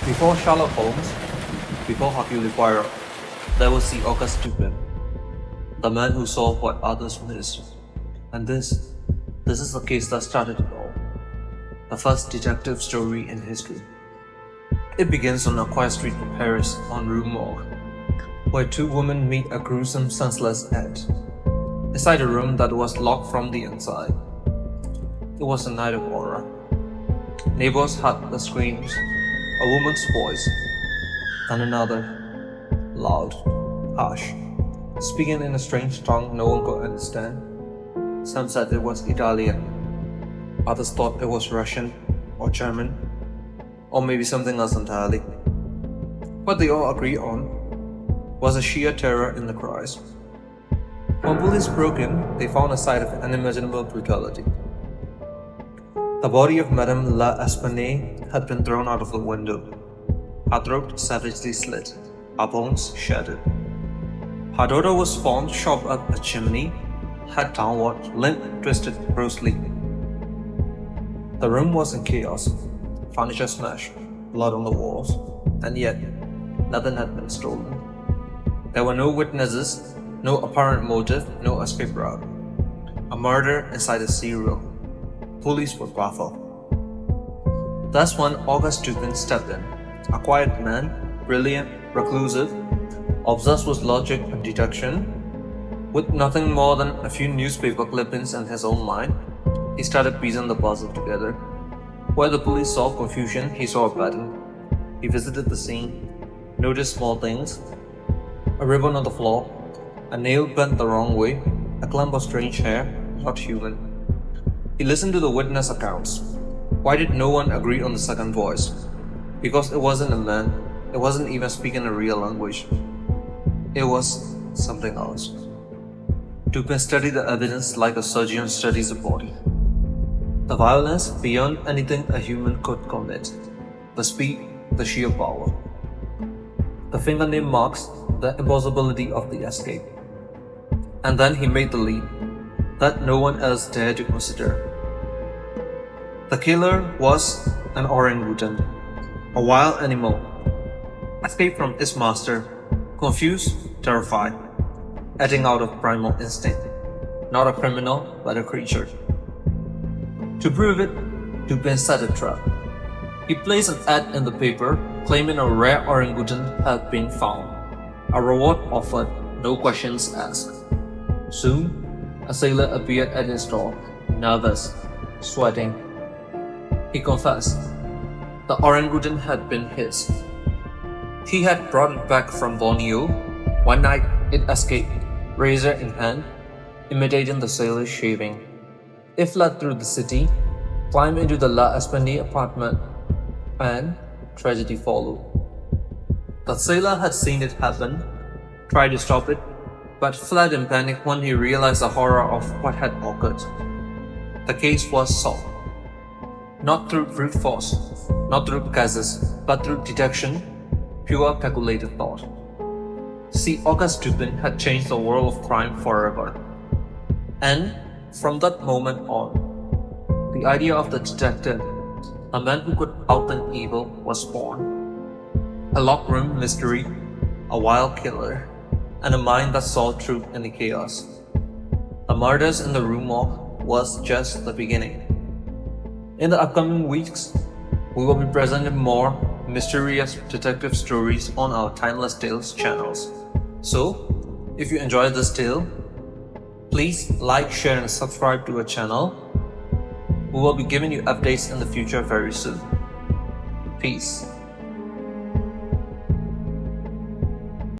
Before Sherlock Holmes, before Hercule Poirot, there was the Auguste Dupin, the man who saw what others missed. And this is the case that started it all. The first detective story in history. It begins on a quiet street in Paris on Rue Morgue, where two women meet a gruesome, senseless end. Inside a room that was locked from the inside. It was a night of horror. Neighbors heard the screams, a woman's voice, and another, loud, harsh, speaking in a strange tongue no one could understand. Some said it was Italian, others thought it was Russian or German, or maybe something else entirely. What they all agreed on was a sheer terror in the cries. When police broke in, they found a sight of unimaginable brutality. The body of Madame La Espanaye had been thrown out of the window, her throat savagely slit, her bones shattered. Her daughter was found shoved up a chimney, head downward, limp and twisted grossly. The room was in chaos, furniture smashed, blood on the walls, and yet nothing had been stolen. There were no witnesses, no apparent motive, no escape route. A murder inside a serial. Police were baffled. That's when Auguste Dupin stepped in, a quiet man, brilliant, reclusive, obsessed with logic and deduction. With nothing more than a few newspaper clippings in his own mind, he started piecing the puzzle together. Where the police saw confusion, he saw a pattern. He visited the scene, noticed small things, a ribbon on the floor, a nail bent the wrong way, a clump of strange hair, not human. He listened to the witness accounts. Why did no one agree on the second voice? Because it wasn't a man, it wasn't even speaking a real language. It was something else. Dupin studied the evidence like a surgeon studies a body. The violence beyond anything a human could commit. The speed, the sheer power. The fingernail marks, the impossibility of the escape. And then he made the leap that no one else dared to consider. The killer was an orangutan, a wild animal, escaped from its master, confused, terrified, acting out of primal instinct, not a criminal but a creature. To prove it, Dupin set a trap. He placed an ad in the paper claiming a rare orangutan had been found. A reward offered, no questions asked. Soon, a sailor appeared at his door, nervous, sweating. He confessed. The orangutan had been his. He had brought it back from Borneo. One night, it escaped, razor in hand, imitating the sailor's shaving. It fled through the city, climbed into the La Espanaye apartment, and tragedy followed. The sailor had seen it happen, tried to stop it, but fled in panic when he realized the horror of what had occurred. The case was solved. Not through brute force, not through guesses, but through deduction, pure calculated thought. See, Auguste Dupin had changed the world of crime forever. And from that moment on, the idea of the detective, a man who could outthink evil, was born. A locked room mystery, a wild killer, and a mind that saw truth in the chaos. The murders in the Rue Morgue was just the beginning. In the upcoming weeks, we will be presenting more mysterious detective stories on our Timeless Tales channels. So, if you enjoyed this tale, please like, share and subscribe to our channel. We will be giving you updates in the future very soon. Peace.